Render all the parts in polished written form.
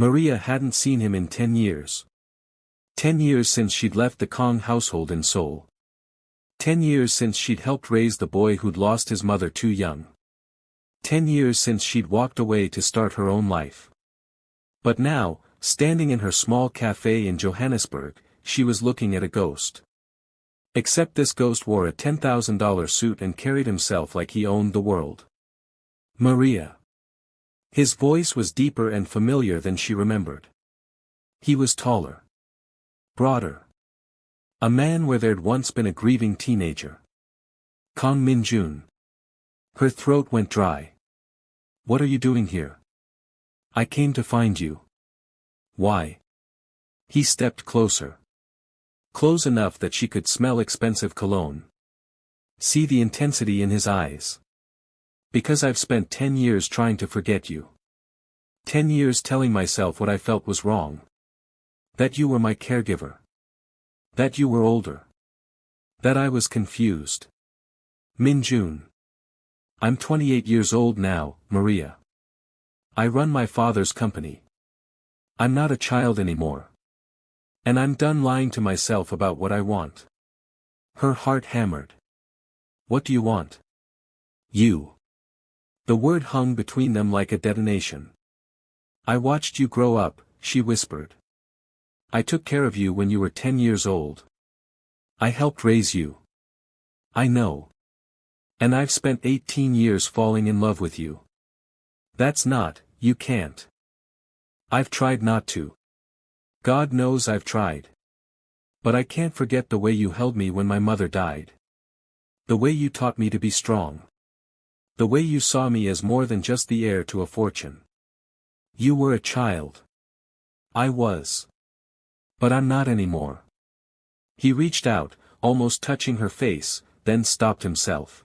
Maria hadn't seen him in 10 years. 10 years since she'd left the Kang household in Seoul. 10 years since she'd helped raise the boy who'd lost his mother too young. 10 years since she'd walked away to start her own life. But now, standing in her small cafe in Johannesburg, she was looking at a ghost. Except this ghost wore a $10,000 suit and carried himself like he owned the world. Maria. His voice was deeper and familiar than she remembered. He was taller. Broader. A man where there'd once been a grieving teenager. Kang Min-jun. Her throat went dry. What are you doing here? I came to find you. Why? He stepped closer. Close enough that she could smell expensive cologne. See the intensity in his eyes. Because I've spent 10 years trying to forget you. 10 years telling myself what I felt was wrong. That you were my caregiver. That you were older. That I was confused. Min-jun. I'm 28 years old now, Maria. I run my father's company. I'm not a child anymore. And I'm done lying to myself about what I want. Her heart hammered. What do you want? You. The word hung between them like a detonation. I watched you grow up, she whispered. I took care of you when you were 10 years old. I helped raise you. I know. And I've spent 18 years falling in love with you. That's not, you can't. I've tried not to. God knows I've tried. But I can't forget the way you held me when my mother died. The way you taught me to be strong. The way you saw me as more than just the heir to a fortune. You were a child. I was. But I'm not anymore. He reached out, almost touching her face, then stopped himself.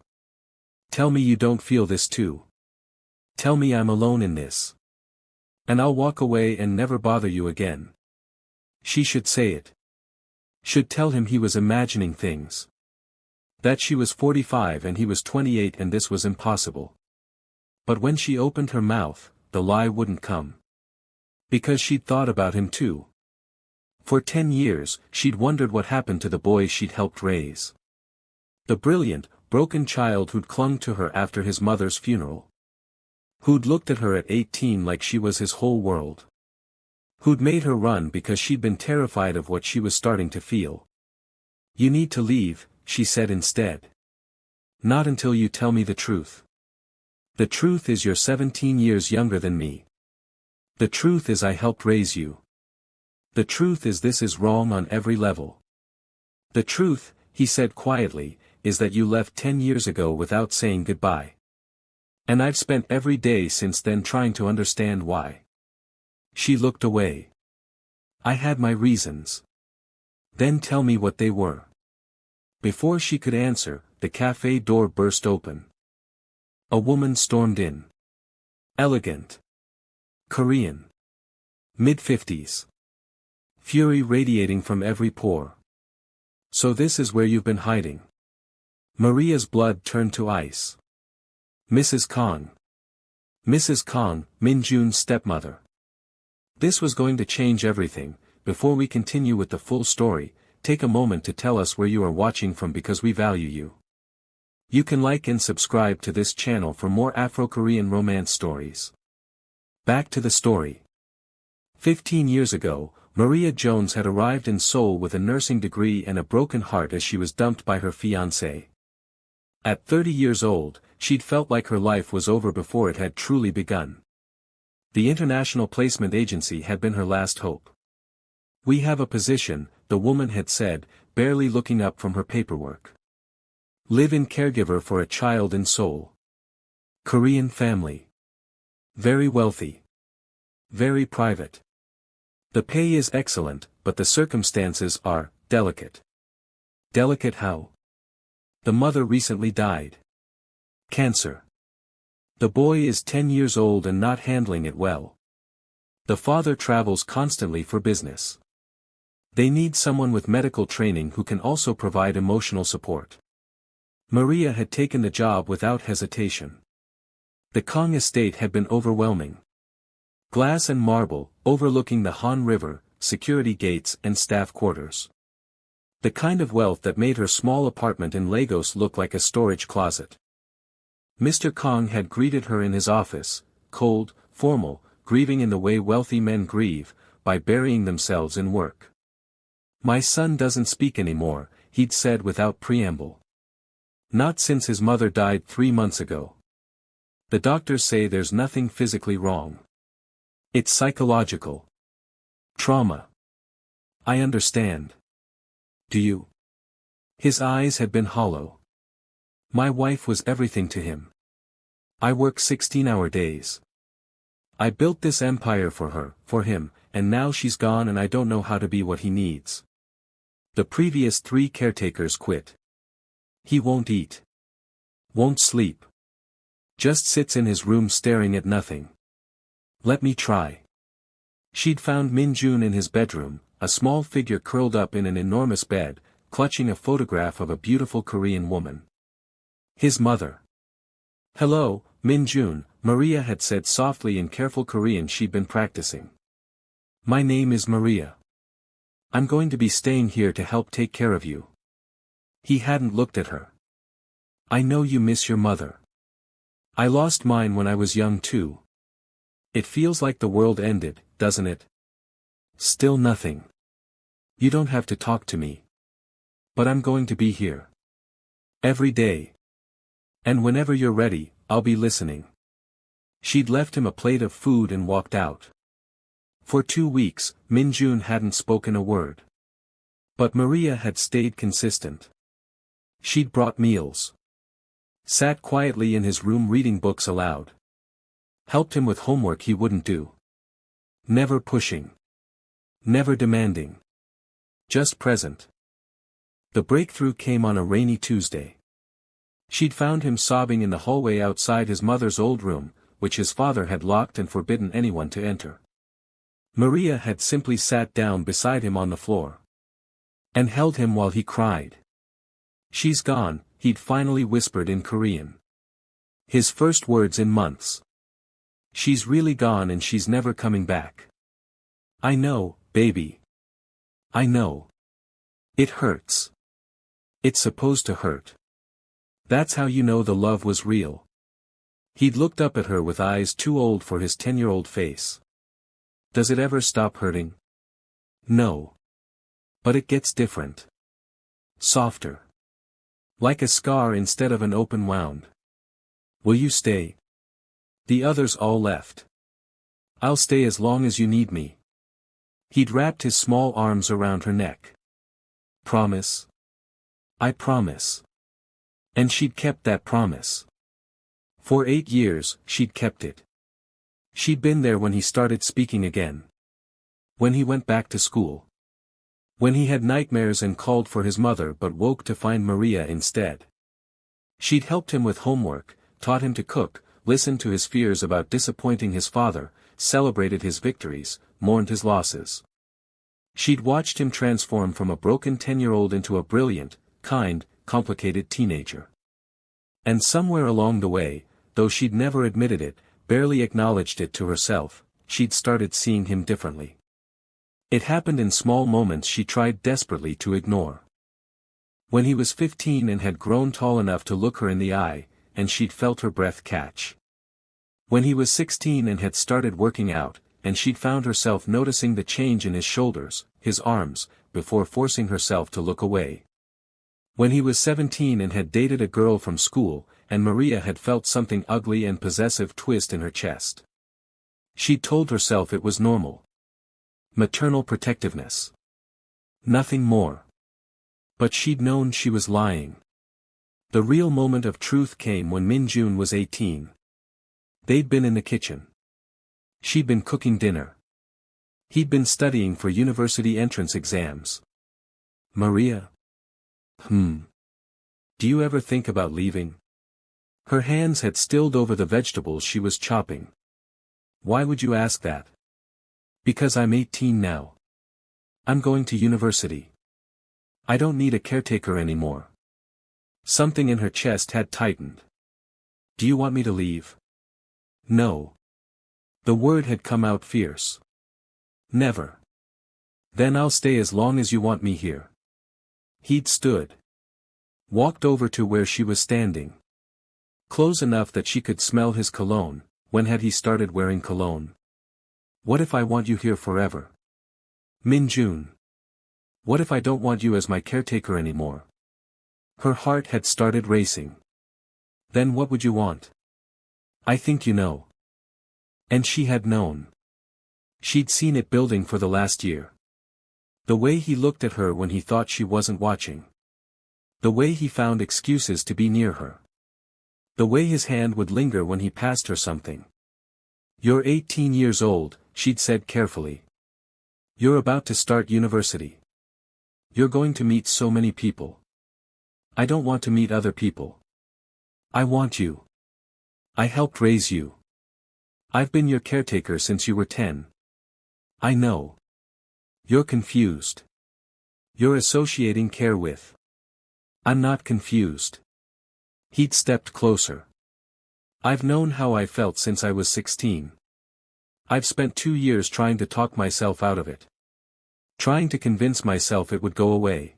Tell me you don't feel this too. Tell me I'm alone in this. And I'll walk away and never bother you again. She should say it. Should tell him he was imagining things. That she was 45 and he was 28 and this was impossible. But when she opened her mouth, the lie wouldn't come. Because she'd thought about him too. For 10 years, she'd wondered what happened to the boy she'd helped raise. The brilliant, broken child who'd clung to her after his mother's funeral. Who'd looked at her at 18 like she was his whole world. Who'd made her run because she'd been terrified of what she was starting to feel. You need to leave, she said instead. Not until you tell me the truth. The truth is you're 17 years younger than me. The truth is I helped raise you. The truth is this is wrong on every level. The truth, he said quietly, is that you left 10 years ago without saying goodbye. And I've spent every day since then trying to understand why. She looked away. I had my reasons. Then tell me what they were. Before she could answer, the cafe door burst open. A woman stormed in. Elegant. Korean. Mid-50s. Fury radiating from every pore. So this is where you've been hiding. Maria's blood turned to ice. Mrs. Kang. Mrs. Kang, Min-jun's stepmother. This was going to change everything. Before we continue with the full story, take a moment to tell us where you are watching from because we value you. You can like and subscribe to this channel for more Afro-Korean romance stories. Back to the story. 15 years ago, Maria Jones had arrived in Seoul with a nursing degree and a broken heart as she was dumped by her fiancé. At 30 years old, she'd felt like her life was over before it had truly begun. The international placement agency had been her last hope. We have a position, the woman had said, barely looking up from her paperwork. Live-in caregiver for a child in Seoul. Korean family. Very wealthy. Very private. The pay is excellent, but the circumstances are delicate. Delicate how? The mother recently died. Cancer. The boy is 10 years old and not handling it well. The father travels constantly for business. They need someone with medical training who can also provide emotional support. Maria had taken the job without hesitation. The Kang estate had been overwhelming. Glass and marble, overlooking the Han River, security gates and staff quarters. The kind of wealth that made her small apartment in Lagos look like a storage closet. Mr. Kang had greeted her in his office, cold, formal, grieving in the way wealthy men grieve, by burying themselves in work. "My son doesn't speak anymore," he'd said without preamble. "Not since his mother died 3 months ago. The doctors say there's nothing physically wrong. It's psychological. Trauma. I understand. Do you?" His eyes had been hollow. "My wife was everything to him. I work 16-hour days. I built this empire for her, for him, and now she's gone and I don't know how to be what he needs. The previous 3 caretakers quit. He won't eat. Won't sleep. Just sits in his room staring at nothing. Let me try." She'd found Min-jun in his bedroom, a small figure curled up in an enormous bed, clutching a photograph of a beautiful Korean woman. His mother. "Hello, Min-jun," Maria had said softly in careful Korean she'd been practicing. "My name is Maria. I'm going to be staying here to help take care of you." He hadn't looked at her. "I know you miss your mother. I lost mine when I was young too. It feels like the world ended, doesn't it? Still nothing. You don't have to talk to me. But I'm going to be here. Every day. And whenever you're ready, I'll be listening." She'd left him a plate of food and walked out. For 2 weeks, Min-jun hadn't spoken a word. But Maria had stayed consistent. She'd brought meals. Sat quietly in his room reading books aloud. Helped him with homework he wouldn't do. Never pushing. Never demanding. Just present. The breakthrough came on a rainy Tuesday. She'd found him sobbing in the hallway outside his mother's old room, which his father had locked and forbidden anyone to enter. Maria had simply sat down beside him on the floor. And held him while he cried. "She's gone," he'd finally whispered in Korean. His first words in months. "She's really gone and she's never coming back. I know, baby. I know. It hurts. It's supposed to hurt. That's how you know the love was real." He'd looked up at her with eyes too old for his 10-year-old face. "Does it ever stop hurting?" "No. But it gets different. Softer. Like a scar instead of an open wound. Will you stay?" The others all left. "I'll stay as long as you need me." He'd wrapped his small arms around her neck. "Promise?" "I promise." And she'd kept that promise. For 8 years, she'd kept it. She'd been there when he started speaking again. When he went back to school. When he had nightmares and called for his mother but woke to find Maria instead. She'd helped him with homework, taught him to cook, listened to his fears about disappointing his father, celebrated his victories, mourned his losses. She'd watched him transform from a broken 10-year-old into a brilliant, kind, complicated teenager. And somewhere along the way, though she'd never admitted it, barely acknowledged it to herself, she'd started seeing him differently. It happened in small moments she tried desperately to ignore. When he was 15 and had grown tall enough to look her in the eye, and she'd felt her breath catch. When he was 16 and had started working out, and she'd found herself noticing the change in his shoulders, his arms, before forcing herself to look away. When he was 17 and had dated a girl from school, and Maria had felt something ugly and possessive twist in her chest. She'd told herself it was normal. Maternal protectiveness. Nothing more. But she'd known she was lying. The real moment of truth came when Min-jun was 18. They'd been in the kitchen. She'd been cooking dinner. He'd been studying for university entrance exams. "Maria? Do you ever think about leaving?" Her hands had stilled over the vegetables she was chopping. "Why would you ask that?" "Because I'm 18 now. I'm going to university. I don't need a caretaker anymore." Something in her chest had tightened. "Do you want me to leave?" "No. The word had come out fierce. Never. Then I'll stay as long as you want me here. He'd stood. Walked over to where she was standing. Close enough that she could smell his cologne. When had he started wearing cologne? What if I want you here forever? Min-jun. What if I don't want you as my caretaker anymore? Her heart had started racing. Then what would you want? I think you know. And she had known. She'd seen it building for the last year. The way he looked at her when he thought she wasn't watching. The way he found excuses to be near her. The way his hand would linger when he passed her something. You're 18 years old, she'd said carefully. You're about to start university. You're going to meet so many people. I don't want to meet other people. I want you. I helped raise you. I've been your caretaker since you were 10. I know. You're confused. You're associating care with. I'm not confused. He'd stepped closer. I've known how I felt since I was 16. I've spent 2 years trying to talk myself out of it. Trying to convince myself it would go away.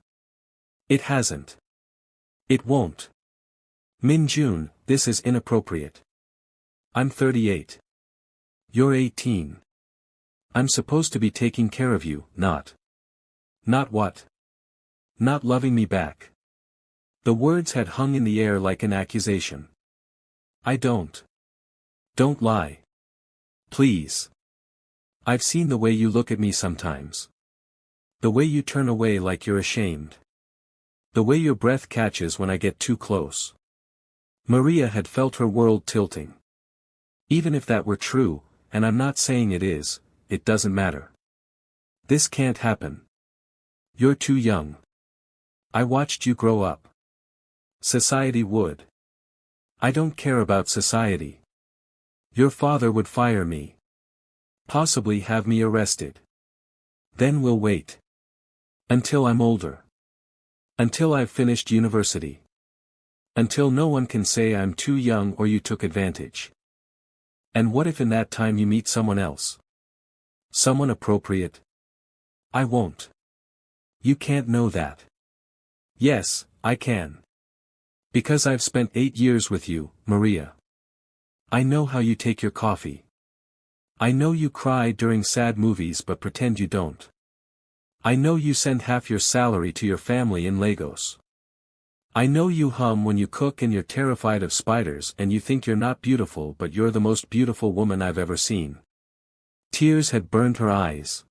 It hasn't. It won't. Min-jun, this is inappropriate. I'm 38. You're 18. I'm supposed to be taking care of you, not. Not what? Not loving me back. The words had hung in the air like an accusation. I don't. Don't lie. Please. I've seen the way you look at me sometimes. The way you turn away like you're ashamed. The way your breath catches when I get too close. Maria had felt her world tilting. Even if that were true, and I'm not saying it is, it doesn't matter. This can't happen. You're too young. I watched you grow up. Society would. I don't care about society. Your father would fire me. Possibly have me arrested. Then we'll wait. Until I'm older. Until I've finished university. Until no one can say I'm too young or you took advantage. And what if in that time you meet someone else? Someone appropriate? I won't. You can't know that. Yes, I can. Because I've spent 8 years with you, Maria. I know how you take your coffee. I know you cry during sad movies but pretend you don't. I know you send half your salary to your family in Lagos. I know you hum when you cook and you're terrified of spiders and you think you're not beautiful but you're the most beautiful woman I've ever seen. Tears had burned her eyes.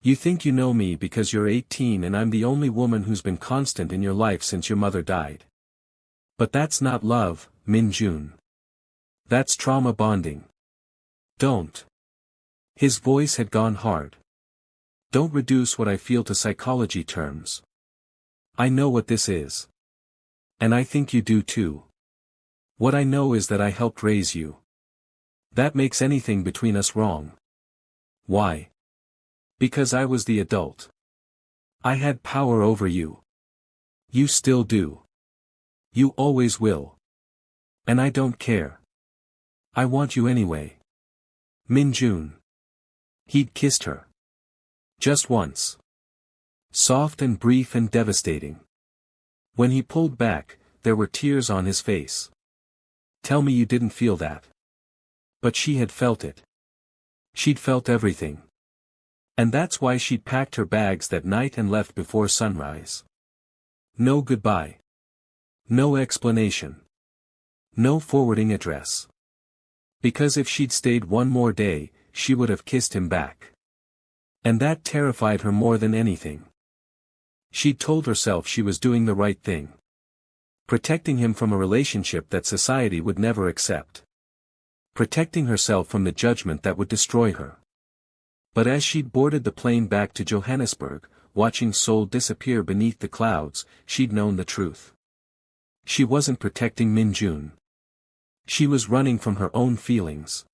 You think you know me because you're 18 and I'm the only woman who's been constant in your life since your mother died. But that's not love, Min-jun. That's trauma bonding. Don't. His voice had gone hard. Don't reduce what I feel to psychology terms. I know what this is. And I think you do too. What I know is that I helped raise you. That makes anything between us wrong. Why? Because I was the adult. I had power over you. You still do. You always will. And I don't care. I want you anyway. Min-jun. He'd kissed her. Just once. Soft and brief and devastating. When he pulled back, there were tears on his face. Tell me you didn't feel that. But she had felt it. She'd felt everything. And that's why she'd packed her bags that night and left before sunrise. No goodbye. No explanation. No forwarding address. Because if she'd stayed one more day, she would have kissed him back. And that terrified her more than anything. She'd told herself she was doing the right thing. Protecting him from a relationship that society would never accept. Protecting herself from the judgment that would destroy her. But as she'd boarded the plane back to Johannesburg, watching Seoul disappear beneath the clouds, she'd known the truth. She wasn't protecting Min-jun. She was running from her own feelings.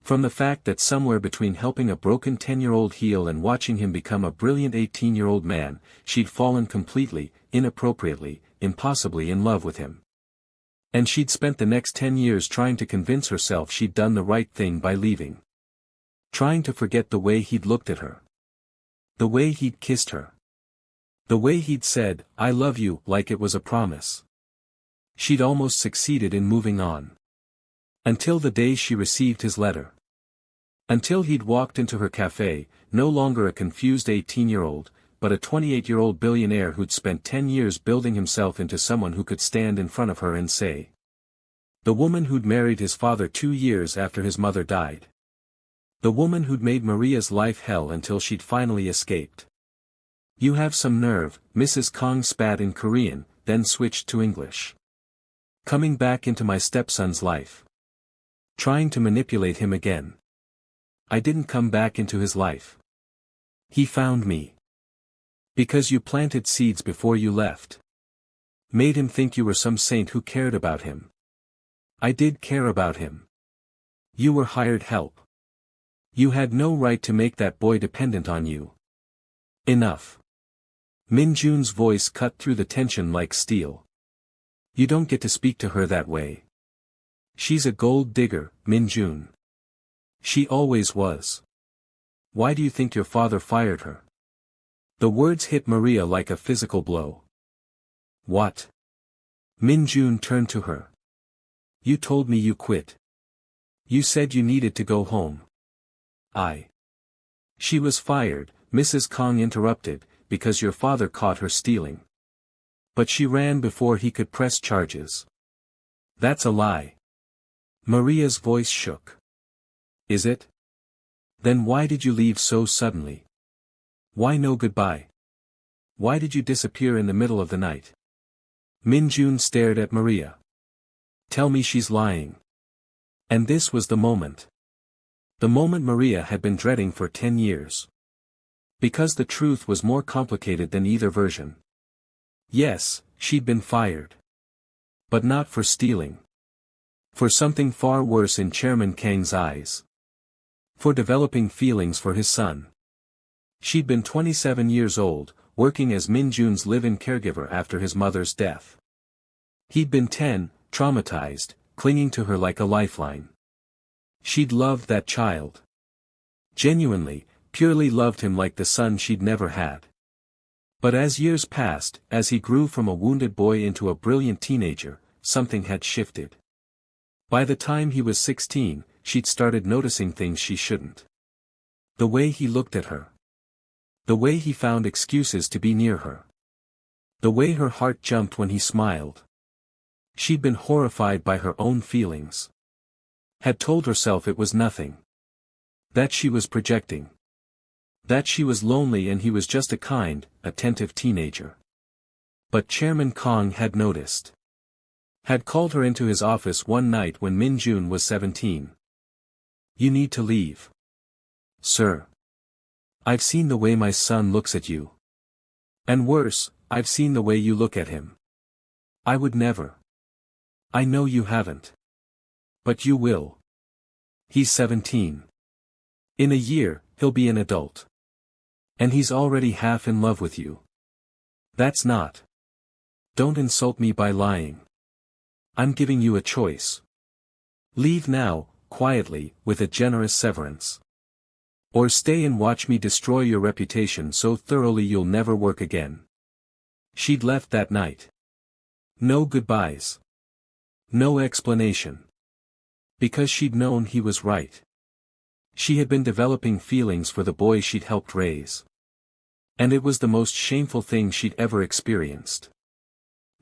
From the fact that somewhere between helping a broken 10-year-old heal and watching him become a brilliant 18-year-old man, she'd fallen completely, inappropriately, impossibly in love with him. And she'd spent the next 10 years trying to convince herself she'd done the right thing by leaving. Trying to forget the way he'd looked at her. The way he'd kissed her. The way he'd said, "I love you," like it was a promise. She'd almost succeeded in moving on. Until the day she received his letter. Until he'd walked into her cafe, no longer a confused 18-year-old, but a 28-year-old billionaire who'd spent 10 years building himself into someone who could stand in front of her and say. The woman who'd married his father 2 years after his mother died. The woman who'd made Maria's life hell until she'd finally escaped. "You have some nerve," Mrs. Kang spat in Korean, then switched to English. "Coming back into my stepson's life. Trying to manipulate him again." "I didn't come back into his life. He found me. Because you planted seeds before you left. Made him think you were some saint who cared about him. I did care about him. You were hired help. You had no right to make that boy dependent on you. Enough." Min-jun's voice cut through the tension like steel. "You don't get to speak to her that way. She's a gold digger, Min-jun. She always was. Why do you think your father fired her?" The words hit Maria like a physical blow. "What?" Min-jun turned to her. "You told me you quit. You said you needed to go home." She was fired," Mrs. Kang interrupted, "because your father caught her stealing. But she ran before he could press charges." "That's a lie." Maria's voice shook. "Is it? Then why did you leave so suddenly? Why no goodbye? Why did you disappear in the middle of the night?" Min-jun stared at Maria. "Tell me she's lying." And this was the moment. The moment Maria had been dreading for 10 years. Because the truth was more complicated than either version. Yes, she'd been fired. But not for stealing. For something far worse in Chairman Kang's eyes. For developing feelings for his son. She'd been 27 years old, working as Min-jun's live-in caregiver after his mother's death. He'd been 10, traumatized, clinging to her like a lifeline. She'd loved that child. Genuinely, purely loved him like the son she'd never had. But as years passed, as he grew from a wounded boy into a brilliant teenager, something had shifted. By the time he was 16, she'd started noticing things she shouldn't. The way he looked at her. The way he found excuses to be near her. The way her heart jumped when he smiled. She'd been horrified by her own feelings. Had told herself it was nothing. That she was projecting. That she was lonely and he was just a kind, attentive teenager. But Chairman Kang had noticed. Had called her into his office one night when Min-jun was 17. "You need to leave. Sir. I've seen the way my son looks at you. And worse, I've seen the way you look at him. I would never. I know you haven't. But you will. He's 17. In a year, he'll be an adult. And he's already half in love with you. That's not. Don't insult me by lying. I'm giving you a choice. Leave now, quietly, with a generous severance. Or stay and watch me destroy your reputation so thoroughly you'll never work again." She'd left that night. No goodbyes. No explanation. Because she'd known he was right. She had been developing feelings for the boy she'd helped raise. And it was the most shameful thing she'd ever experienced.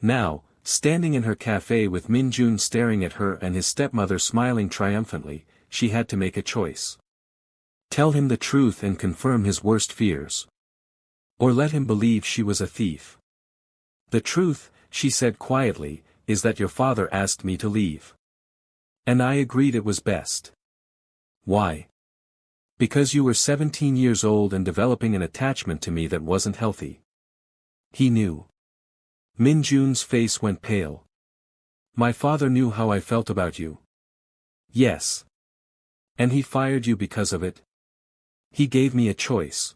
Now, standing in her cafe with Min-jun staring at her and his stepmother smiling triumphantly, she had to make a choice. Tell him the truth and confirm his worst fears. Or let him believe she was a thief. "The truth," she said quietly, "is that your father asked me to leave. And I agreed it was best." "Why?" "Because you were 17 years old and developing an attachment to me that wasn't healthy." He knew. Min-jun's face went pale. "My father knew how I felt about you." "Yes. And he fired you because of it?" "He gave me a choice.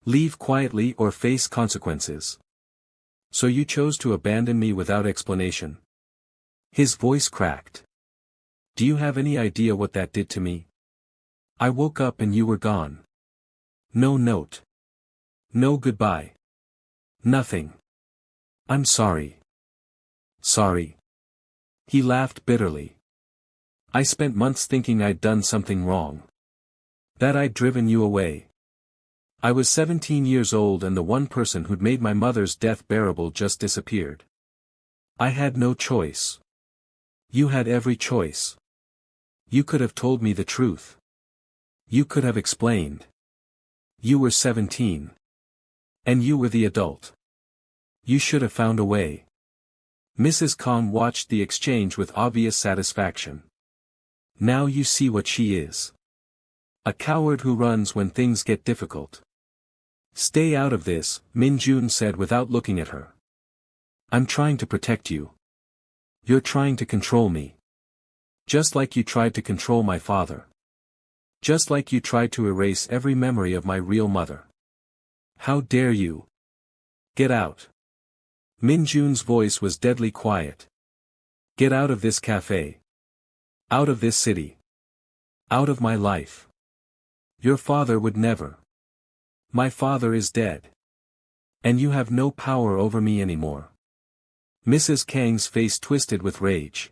Leave quietly or face consequences. So you chose to abandon me without explanation." His voice cracked. Do you have any idea what that did to me? I woke up and you were gone. No note. No goodbye. Nothing. I'm sorry. Sorry. He laughed bitterly. I spent months thinking I'd done something wrong. That I'd driven you away. I was 17 years old and the one person who'd made my mother's death bearable just disappeared. I had no choice. You had every choice. You could have told me the truth. You could have explained. You were 17. And you were the adult. You should have found a way. Mrs. Kang watched the exchange with obvious satisfaction. Now you see what she is. A coward who runs when things get difficult. Stay out of this, Min-jun said without looking at her. I'm trying to protect you. You're trying to control me. Just like you tried to control my father. Just like you tried to erase every memory of my real mother. How dare you? Get out. Min-jun's voice was deadly quiet. Get out of this cafe. Out of this city. Out of my life. Your father would never. My father is dead. And you have no power over me anymore. Mrs. Kang's face twisted with rage.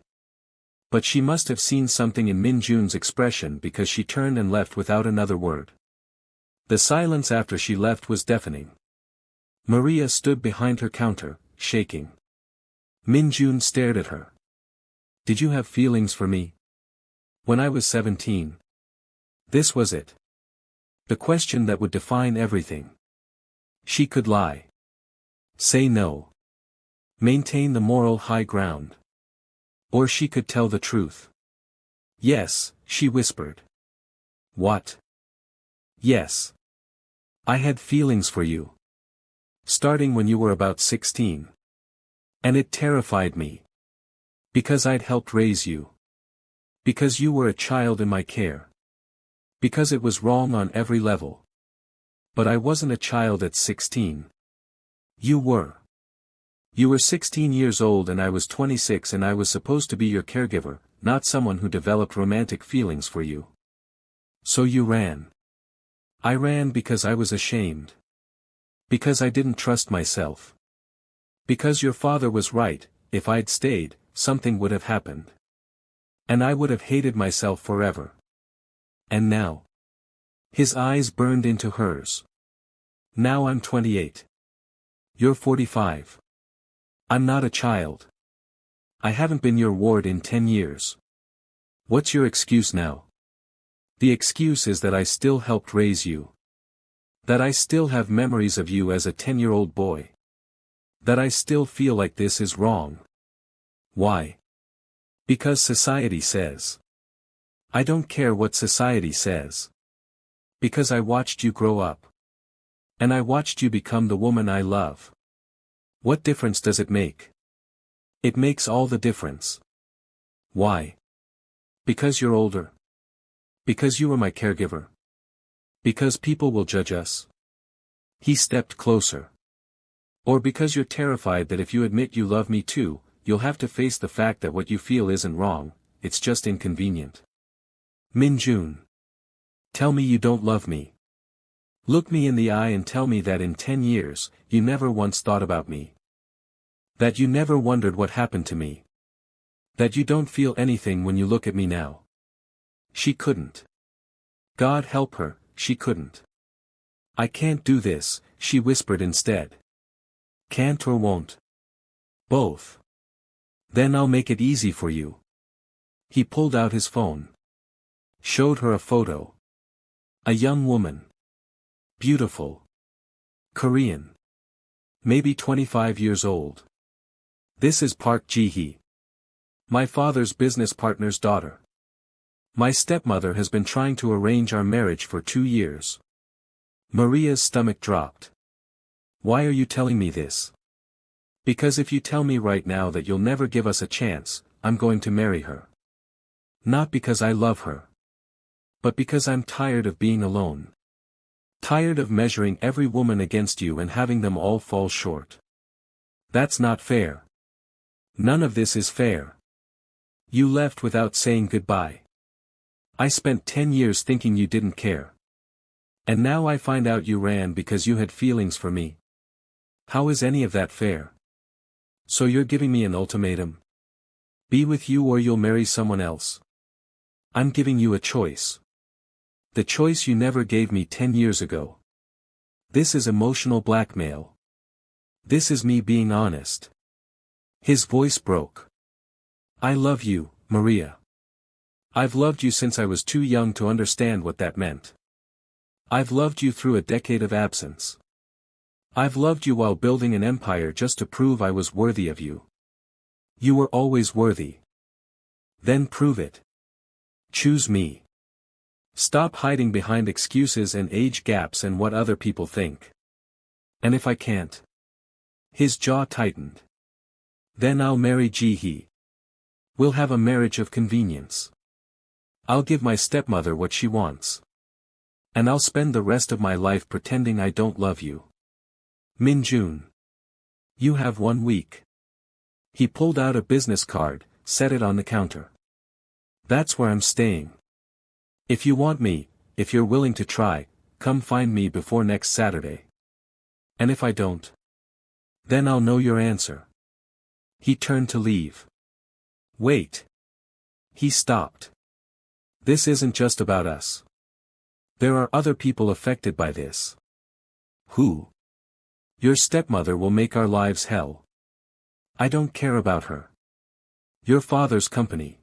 But she must have seen something in Min-jun's expression because she turned and left without another word. The silence after she left was deafening. Maria stood behind her counter, shaking. Min-jun stared at her. Did you have feelings for me? When I was 17. This was it. The question that would define everything. She could lie. Say no. Maintain the moral high ground. Or she could tell the truth. Yes, she whispered. What? Yes. I had feelings for you. Starting when you were about 16. And it terrified me. Because I'd helped raise you. Because you were a child in my care. Because it was wrong on every level. But I wasn't a child at 16. You were. You were 16 years old and I was 26 and I was supposed to be your caregiver, not someone who developed romantic feelings for you. So you ran. I ran because I was ashamed. Because I didn't trust myself. Because your father was right, if I'd stayed, something would have happened. And I would have hated myself forever. And now? His eyes burned into hers. Now I'm 28. You're 45. I'm not a child. I haven't been your ward in 10 years. What's your excuse now? The excuse is that I still helped raise you. That I still have memories of you as a 10-year-old boy. That I still feel like this is wrong. Why? Because society says. I don't care what society says. Because I watched you grow up. And I watched you become the woman I love. What difference does it make? It makes all the difference. Why? Because you're older. Because you were my caregiver. Because people will judge us. He stepped closer. Or because you're terrified that if you admit you love me too, you'll have to face the fact that what you feel isn't wrong, it's just inconvenient. Min-jun. Tell me you don't love me. Look me in the eye and tell me that in 10 years, you never once thought about me. That you never wondered what happened to me. That you don't feel anything when you look at me now. She couldn't. God help her, she couldn't. I can't do this, she whispered instead. Can't or won't? Both. Then I'll make it easy for you. He pulled out his phone. Showed her a photo. A young woman. Beautiful. Korean. Maybe 25 years old. This is Park Ji-hee. My father's business partner's daughter. My stepmother has been trying to arrange our marriage for 2 years. Maria's stomach dropped. Why are you telling me this? Because if you tell me right now that you'll never give us a chance, I'm going to marry her. Not because I love her. But because I'm tired of being alone. Tired of measuring every woman against you and having them all fall short. That's not fair. None of this is fair. You left without saying goodbye. I spent 10 years thinking you didn't care. And now I find out you ran because you had feelings for me. How is any of that fair? So you're giving me an ultimatum? Be with you or you'll marry someone else. I'm giving you a choice. The choice you never gave me 10 years ago. This is emotional blackmail. This is me being honest. His voice broke. I love you, Maria. I've loved you since I was too young to understand what that meant. I've loved you through a decade of absence. I've loved you while building an empire just to prove I was worthy of you. You were always worthy. Then prove it. Choose me. Stop hiding behind excuses and age gaps and what other people think. And if I can't? His jaw tightened. Then I'll marry Ji-hee. We'll have a marriage of convenience. I'll give my stepmother what she wants. And I'll spend the rest of my life pretending I don't love you. Min-jun. You have 1 week. He pulled out a business card, set it on the counter. That's where I'm staying. If you want me, if you're willing to try, come find me before next Saturday. And if I don't? Then I'll know your answer. He turned to leave. Wait. He stopped. This isn't just about us. There are other people affected by this. Who? Your stepmother will make our lives hell. I don't care about her. Your father's company.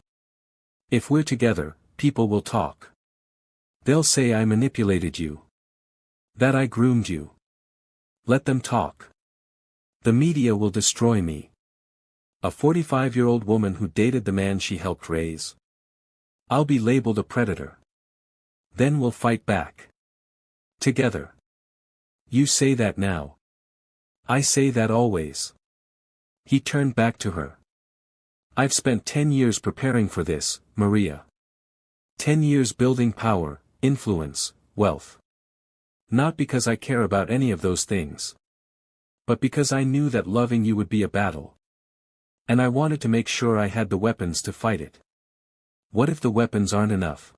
If we're together, people will talk. They'll say I manipulated you. That I groomed you. Let them talk. The media will destroy me. A 45-year-old woman who dated the man she helped raise. I'll be labeled a predator. Then we'll fight back. Together. You say that now. I say that always. He turned back to her. I've spent 10 years preparing for this, Maria. 10 years building power, influence, wealth. Not because I care about any of those things. But because I knew that loving you would be a battle. And I wanted to make sure I had the weapons to fight it. What if the weapons aren't enough?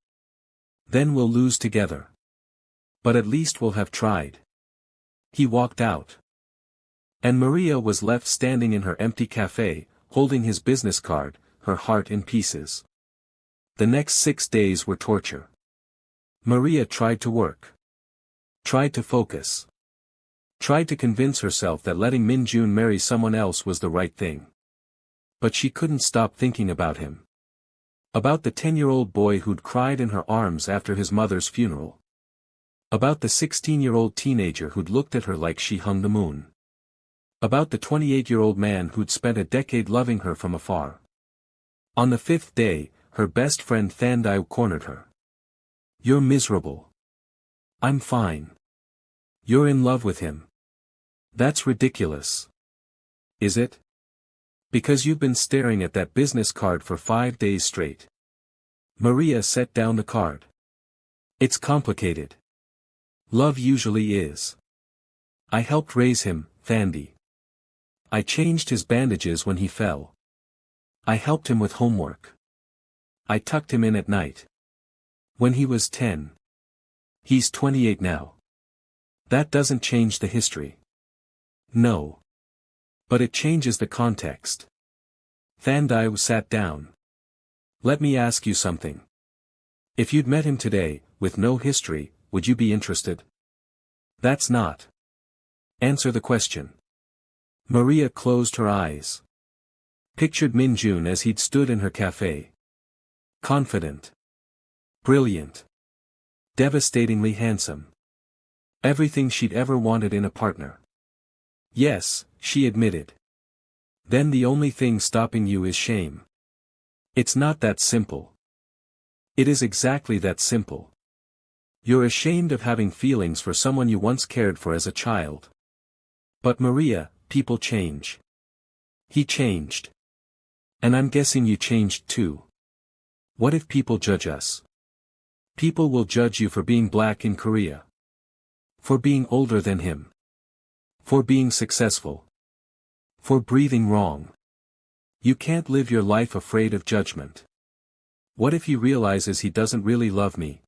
Then we'll lose together. But at least we'll have tried. He walked out. And Maria was left standing in her empty cafe, holding his business card, her heart in pieces. The next 6 days were torture. Maria tried to work. Tried to focus. Tried to convince herself that letting Min-jun marry someone else was the right thing. But she couldn't stop thinking about him. About the 10-year-old boy who'd cried in her arms after his mother's funeral. About the 16-year-old teenager who'd looked at her like she hung the moon. About the 28-year-old man who'd spent a decade loving her from afar. On the 5th day, her best friend Thandai cornered her. You're miserable. I'm fine. You're in love with him. That's ridiculous. Is it? Because you've been staring at that business card for 5 days straight. Maria set down the card. It's complicated. Love usually is. I helped raise him, Thandai. I changed his bandages when he fell. I helped him with homework. I tucked him in at night. When he was 10. He's 28 now. That doesn't change the history. No. But it changes the context. Thandai sat down. Let me ask you something. If you'd met him today, with no history, would you be interested? That's not. Answer the question. Maria closed her eyes. Pictured Min-jun as he'd stood in her cafe. Confident. Brilliant. Devastatingly handsome. Everything she'd ever wanted in a partner. Yes, she admitted. Then the only thing stopping you is shame. It's not that simple. It is exactly that simple. You're ashamed of having feelings for someone you once cared for as a child. But Maria, people change. He changed. And I'm guessing you changed too. What if people judge us? People will judge you for being black in Korea. For being older than him. For being successful. For breathing wrong. You can't live your life afraid of judgment. What if he realizes he doesn't really love me?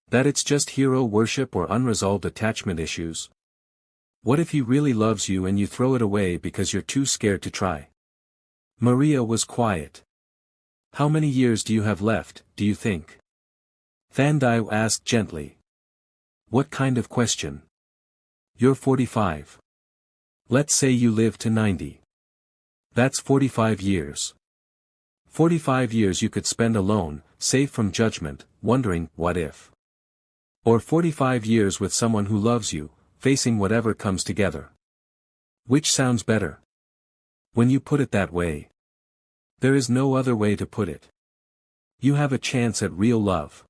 That it's just hero worship or unresolved attachment issues? What if he really loves you and you throw it away because you're too scared to try? Maria was quiet. How many years do you have left, do you think? Thandai asked gently. What kind of question? You're 45. Let's say you live to 90. That's 45 years. 45 years you could spend alone, safe from judgment, wondering, what if? Or 45 years with someone who loves you, facing whatever comes together. Which sounds better? When you put it that way. There is no other way to put it. You have a chance at real love.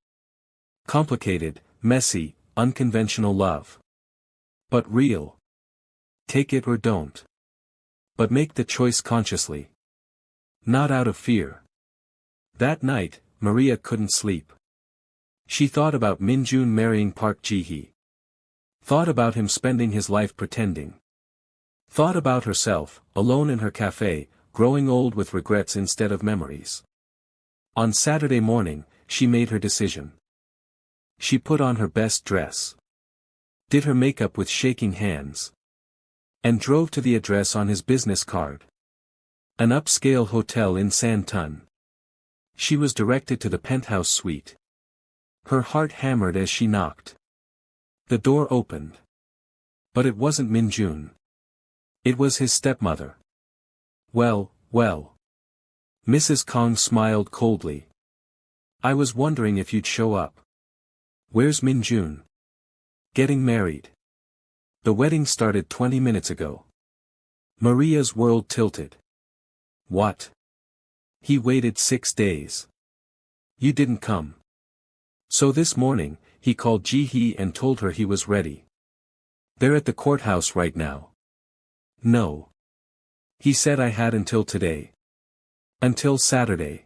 Complicated, messy, unconventional love. But real. Take it or don't. But make the choice consciously. Not out of fear. That night, Maria couldn't sleep. She thought about Min-jun marrying Park Ji-hee. Thought about him spending his life pretending. Thought about herself, alone in her cafe, growing old with regrets instead of memories. On Saturday morning, she made her decision. She put on her best dress. Did her makeup with shaking hands. And drove to the address on his business card. An upscale hotel in Santun. She was directed to the penthouse suite. Her heart hammered as she knocked. The door opened. But it wasn't Min-jun. It was his stepmother. Well, well. Mrs. Kang smiled coldly. I was wondering if you'd show up. Where's Min-jun? Getting married. The wedding started 20 minutes ago. Maria's world tilted. What? He waited 6 days. You didn't come. So this morning, he called Ji-hee and told her he was ready. They're at the courthouse right now. No. He said I had until today. Until Saturday.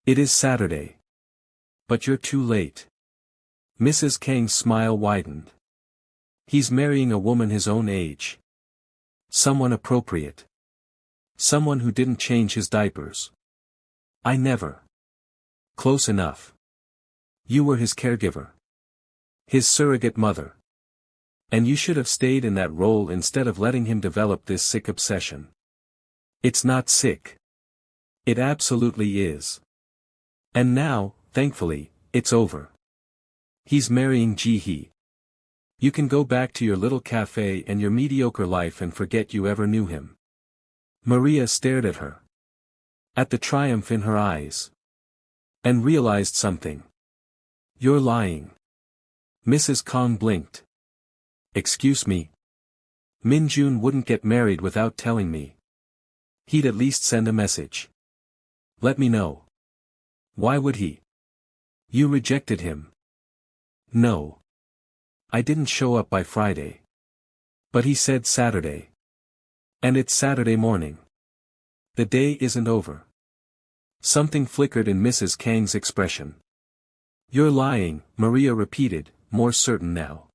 It is Saturday. But you're too late. Mrs. Kang's smile widened. He's marrying a woman his own age. Someone appropriate. Someone who didn't change his diapers. I never. Close enough. You were his caregiver. His surrogate mother. And you should have stayed in that role instead of letting him develop this sick obsession. It's not sick. It absolutely is. And now, thankfully, it's over. He's marrying Ji-hee. You can go back to your little cafe and your mediocre life and forget you ever knew him. Maria stared at her. At the triumph in her eyes. And realized something. You're lying. Mrs. Kang blinked. Excuse me. Min-jun wouldn't get married without telling me. He'd at least send a message. Let me know. Why would he? You rejected him. No. I didn't show up by Friday. But he said Saturday. And it's Saturday morning. The day isn't over. Something flickered in Mrs. Kang's expression. You're lying, Maria repeated, more certain now.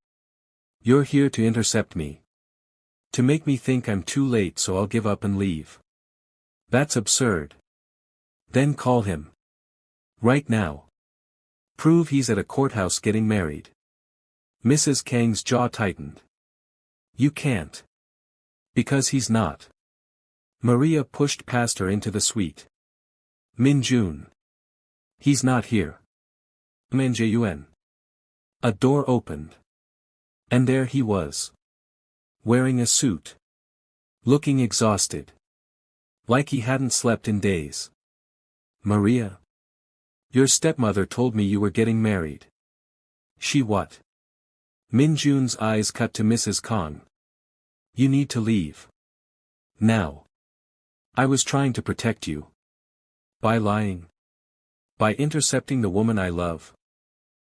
You're here to intercept me. To make me think I'm too late so I'll give up and leave. That's absurd. Then call him. Right now. Prove he's at a courthouse getting married. Mrs. Kang's jaw tightened. You can't. Because he's not. Maria pushed past her into the suite. Min-jun. He's not here. Min-jun. A door opened. And there he was. Wearing a suit. Looking exhausted. Like he hadn't slept in days. Maria? Your stepmother told me you were getting married. She what? Min-jun's eyes cut to Mrs. Kang. You need to leave. Now. I was trying to protect you. By lying. By intercepting the woman I love.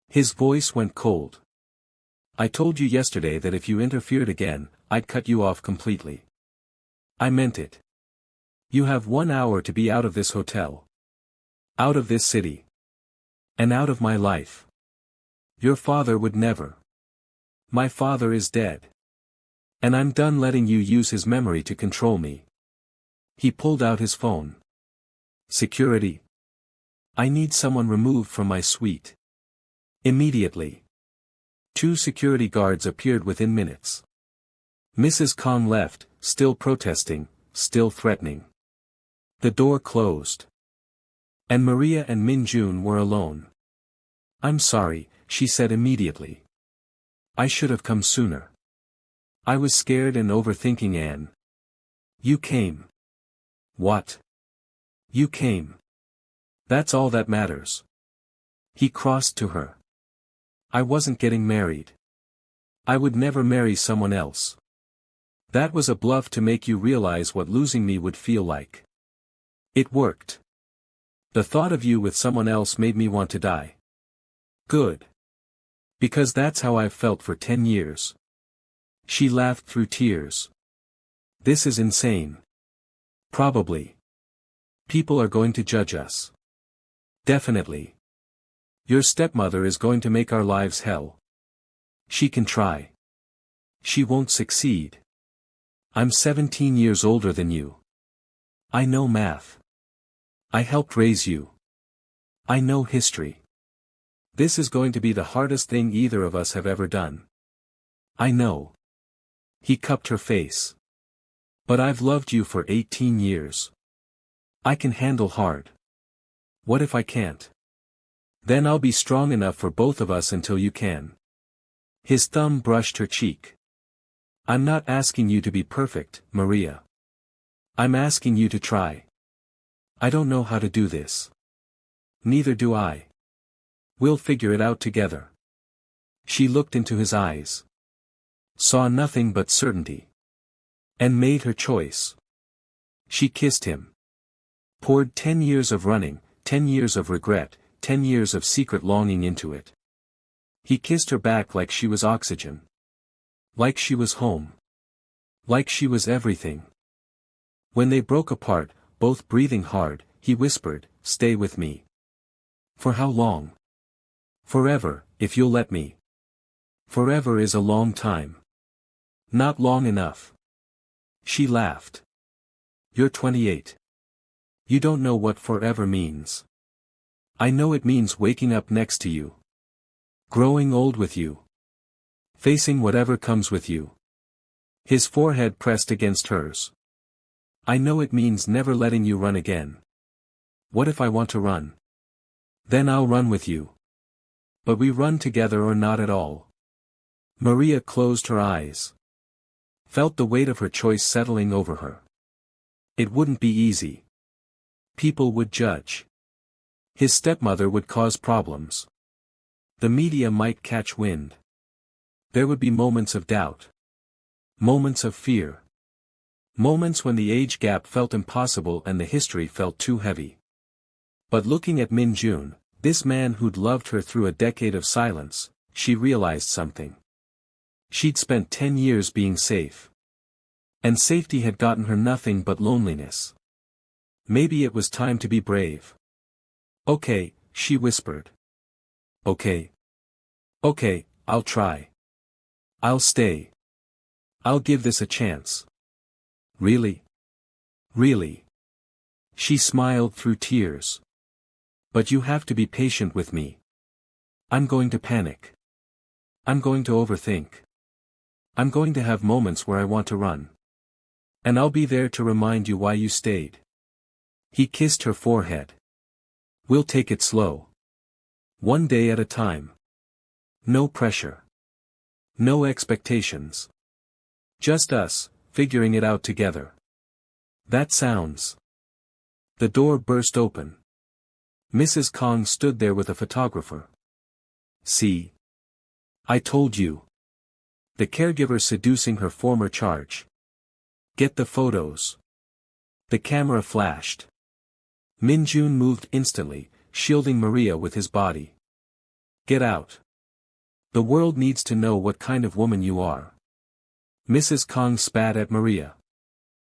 His voice went cold. I told you yesterday that if you interfered again, I'd cut you off completely. I meant it. You have 1 hour to be out of this hotel. Out of this city. And out of my life. Your father would never. My father is dead. And I'm done letting you use his memory to control me. He pulled out his phone. Security. I need someone removed from my suite. Immediately. 2 security guards appeared within minutes. Mrs. Kang left, still protesting, still threatening. The door closed. And Maria and Min-jun were alone. I'm sorry, she said immediately. I should have come sooner. I was scared and overthinking, Anne. You came. What? You came. That's all that matters. He crossed to her. I wasn't getting married. I would never marry someone else. That was a bluff to make you realize what losing me would feel like. It worked. The thought of you with someone else made me want to die. Good. Because that's how I've felt for 10 years. She laughed through tears. This is insane. Probably. People are going to judge us. Definitely. Your stepmother is going to make our lives hell. She can try. She won't succeed. I'm 17 years older than you. I know math. I helped raise you. I know history. This is going to be the hardest thing either of us have ever done. I know. He cupped her face. But I've loved you for 18 years. I can handle hard. What if I can't? Then I'll be strong enough for both of us until you can. His thumb brushed her cheek. I'm not asking you to be perfect, Maria. I'm asking you to try. I don't know how to do this. Neither do I. We'll figure it out together. She looked into his eyes. Saw nothing but certainty. And made her choice. She kissed him. Poured 10 years of running, 10 years of regret, 10 years of secret longing into it. He kissed her back like she was oxygen. Like she was home. Like she was everything. When they broke apart, both breathing hard, he whispered, "Stay with me." For how long? Forever, if you'll let me. Forever is a long time. Not long enough. She laughed. You're 28. You don't know what forever means. I know it means waking up next to you. Growing old with you. Facing whatever comes with you. His forehead pressed against hers. I know it means never letting you run again. What if I want to run? Then I'll run with you. But we run together or not at all. Maria closed her eyes. Felt the weight of her choice settling over her. It wouldn't be easy. People would judge. His stepmother would cause problems. The media might catch wind. There would be moments of doubt. Moments of fear. Moments when the age gap felt impossible and the history felt too heavy. But looking at Min-jun, this man who'd loved her through a decade of silence, she realized something. She'd spent 10 years being safe. And safety had gotten her nothing but loneliness. Maybe it was time to be brave. Okay, she whispered. Okay. Okay, I'll try. I'll stay. I'll give this a chance. Really? Really? She smiled through tears. But you have to be patient with me. I'm going to panic. I'm going to overthink. I'm going to have moments where I want to run. And I'll be there to remind you why you stayed. He kissed her forehead. We'll take it slow. One day at a time. No pressure. No expectations. Just us, figuring it out together. That sounds. The door burst open. Mrs. Kang stood there with a photographer. See? I told you. The caregiver seducing her former charge. Get the photos. The camera flashed. Min-jun moved instantly, shielding Maria with his body. Get out. The world needs to know what kind of woman you are. Mrs. Kang spat at Maria.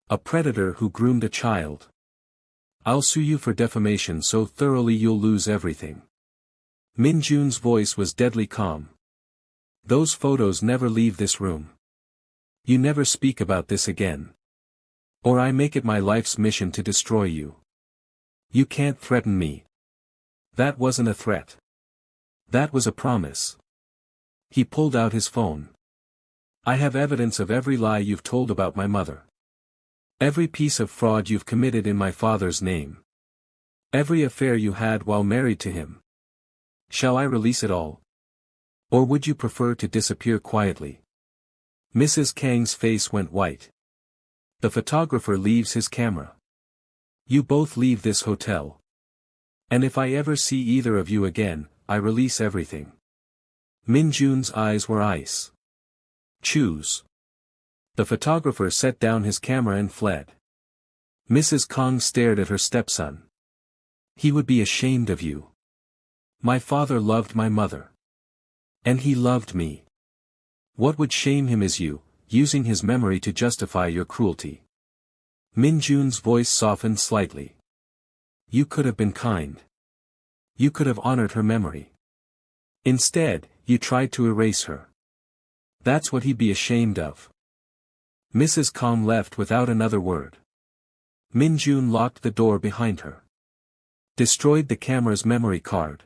A predator who groomed a child. I'll sue you for defamation so thoroughly you'll lose everything. Min-jun's voice was deadly calm. Those photos never leave this room. You never speak about this again. Or I make it my life's mission to destroy you. You can't threaten me. That wasn't a threat. That was a promise. He pulled out his phone. I have evidence of every lie you've told about my mother. Every piece of fraud you've committed in my father's name. Every affair you had while married to him. Shall I release it all? Or would you prefer to disappear quietly? Mrs. Kang's face went white. The photographer leaves his camera. You both leave this hotel. And if I ever see either of you again, I release everything. Min-jun's eyes were ice. Choose. The photographer set down his camera and fled. Mrs. Kang stared at her stepson. He would be ashamed of you. My father loved my mother. And he loved me. What would shame him is you, using his memory to justify your cruelty. Min-jun's voice softened slightly. You could have been kind. You could have honored her memory. Instead, you tried to erase her. That's what he'd be ashamed of. Mrs. Kang left without another word. Min-jun locked the door behind her. Destroyed the camera's memory card.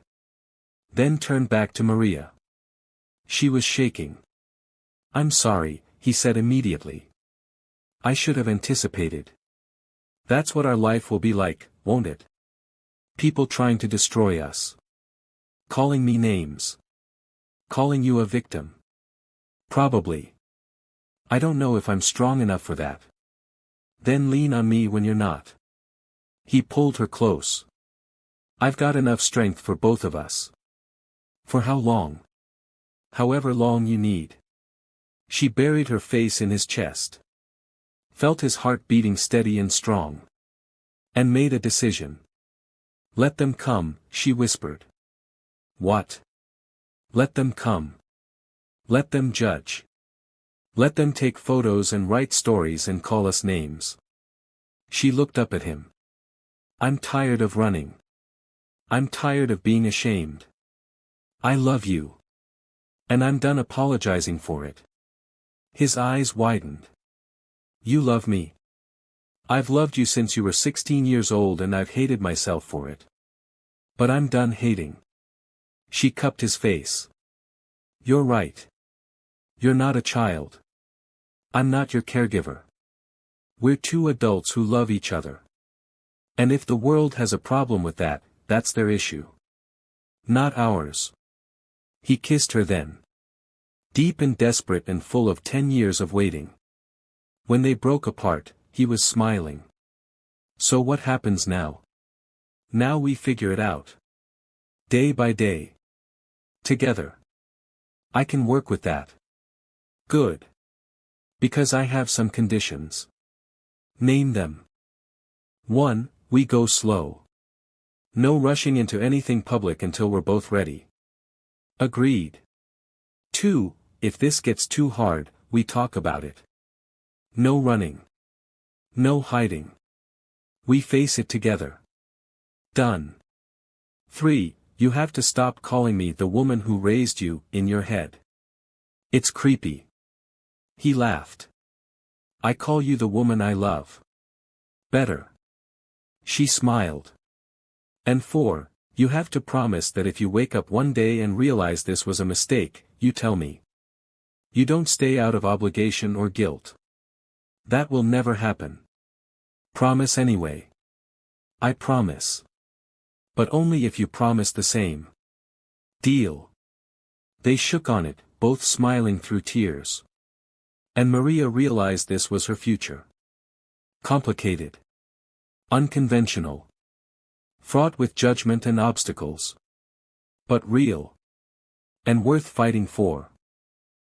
Then turned back to Maria. She was shaking. I'm sorry, he said immediately. I should have anticipated. That's what our life will be like, won't it? People trying to destroy us. Calling me names. Calling you a victim. Probably. I don't know if I'm strong enough for that. Then lean on me when you're not. He pulled her close. I've got enough strength for both of us. For how long? However long you need. She buried her face in his chest. Felt his heart beating steady and strong. And made a decision. Let them come, she whispered. What? Let them come. Let them judge. Let them take photos and write stories and call us names. She looked up at him. I'm tired of running. I'm tired of being ashamed. I love you. And I'm done apologizing for it. His eyes widened. You love me. I've loved you since you were 16 years old and I've hated myself for it. But I'm done hating. She cupped his face. You're right. You're not a child. I'm not your caregiver. We're two adults who love each other. And if the world has a problem with that, that's their issue. Not ours. He kissed her then. Deep and desperate and full of 10 years of waiting. When they broke apart, he was smiling. So what happens now? Now we figure it out. Day by day. Together. I can work with that. Good. Because I have some conditions. Name them. 1. We go slow. No rushing into anything public until we're both ready. Agreed. 2. If this gets too hard, we talk about it. No running. No hiding. We face it together. Done. 3. You have to stop calling me the woman who raised you, in your head. It's creepy. He laughed. I call you the woman I love. Better. She smiled. And 4, you have to promise that if you wake up one day and realize this was a mistake, you tell me. You don't stay out of obligation or guilt. That will never happen. Promise anyway. I promise. But only if you promise the same. Deal. They shook on it, both smiling through tears. And Maria realized this was her future. Complicated. Unconventional. Fraught with judgment and obstacles. But real. And worth fighting for.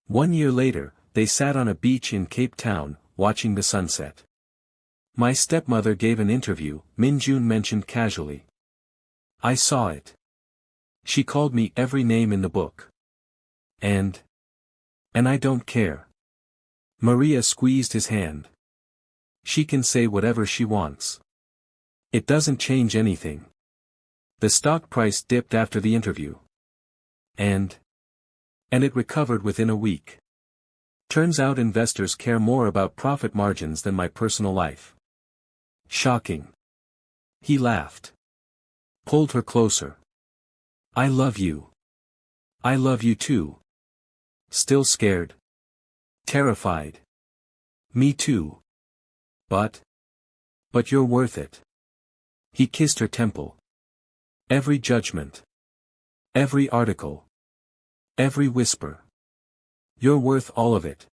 1 year later, they sat on a beach in Cape Town, watching the sunset. My stepmother gave an interview, Min-jun mentioned casually. I saw it. She called me every name in the book. And I don't care. Maria squeezed his hand. She can say whatever she wants. It doesn't change anything. The stock price dipped after the interview. And it recovered within a week. Turns out investors care more about profit margins than my personal life. Shocking. He laughed. Pulled her closer. I love you. I love you too. Still scared? Terrified. Me too. But you're worth it. He kissed her temple. Every judgment. Every article. Every whisper. You're worth all of it.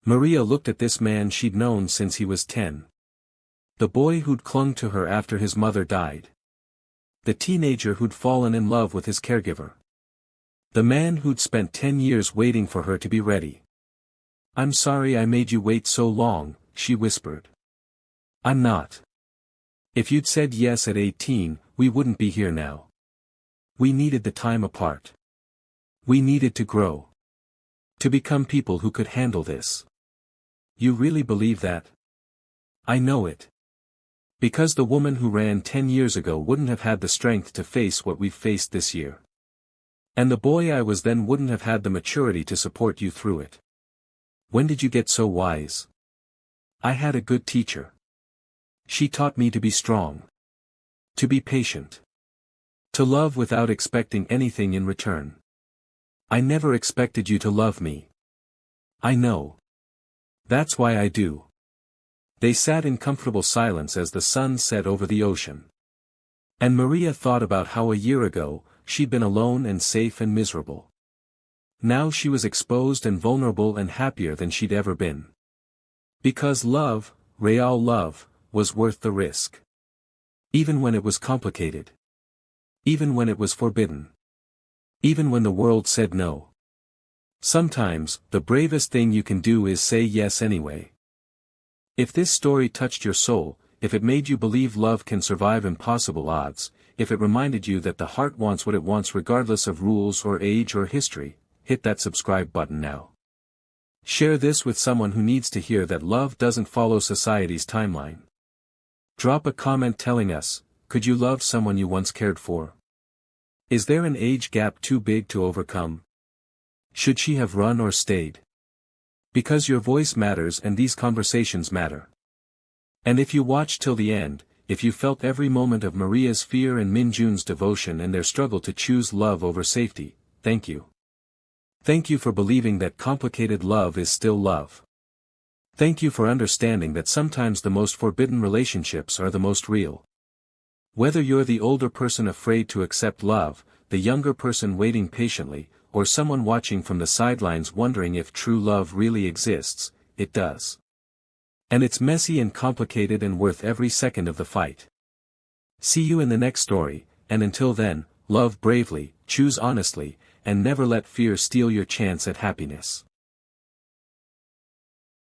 Maria looked at this man she'd known since he was 10. The boy who'd clung to her after his mother died. The teenager who'd fallen in love with his caregiver. The man who'd spent 10 years waiting for her to be ready. I'm sorry I made you wait so long, she whispered. I'm not. If you'd said yes at 18, we wouldn't be here now. We needed the time apart. We needed to grow. To become people who could handle this. You really believe that? I know it. Because the woman who ran 10 years ago wouldn't have had the strength to face what we've faced this year. And the boy I was then wouldn't have had the maturity to support you through it. When did you get so wise? I had a good teacher. She taught me to be strong. To be patient. To love without expecting anything in return. I never expected you to love me. I know. That's why I do. They sat in comfortable silence as the sun set over the ocean. And Maria thought about how a year ago, she'd been alone and safe and miserable. Now she was exposed and vulnerable and happier than she'd ever been. Because love, real love, was worth the risk. Even when it was complicated. Even when it was forbidden. Even when the world said no. Sometimes, the bravest thing you can do is say yes anyway. If this story touched your soul, if it made you believe love can survive impossible odds, if it reminded you that the heart wants what it wants regardless of rules or age or history, hit that subscribe button now. Share this with someone who needs to hear that love doesn't follow society's timeline. Drop a comment telling us, could you love someone you once cared for? Is there an age gap too big to overcome? Should she have run or stayed? Because your voice matters and these conversations matter. And if you watched till the end, if you felt every moment of Maria's fear and Min-jun's devotion and their struggle to choose love over safety, thank you. Thank you for believing that complicated love is still love. Thank you for understanding that sometimes the most forbidden relationships are the most real. Whether you're the older person afraid to accept love, the younger person waiting patiently, or someone watching from the sidelines wondering if true love really exists, it does. And it's messy and complicated and worth every second of the fight. See you in the next story, and until then, love bravely, choose honestly, and never let fear steal your chance at happiness.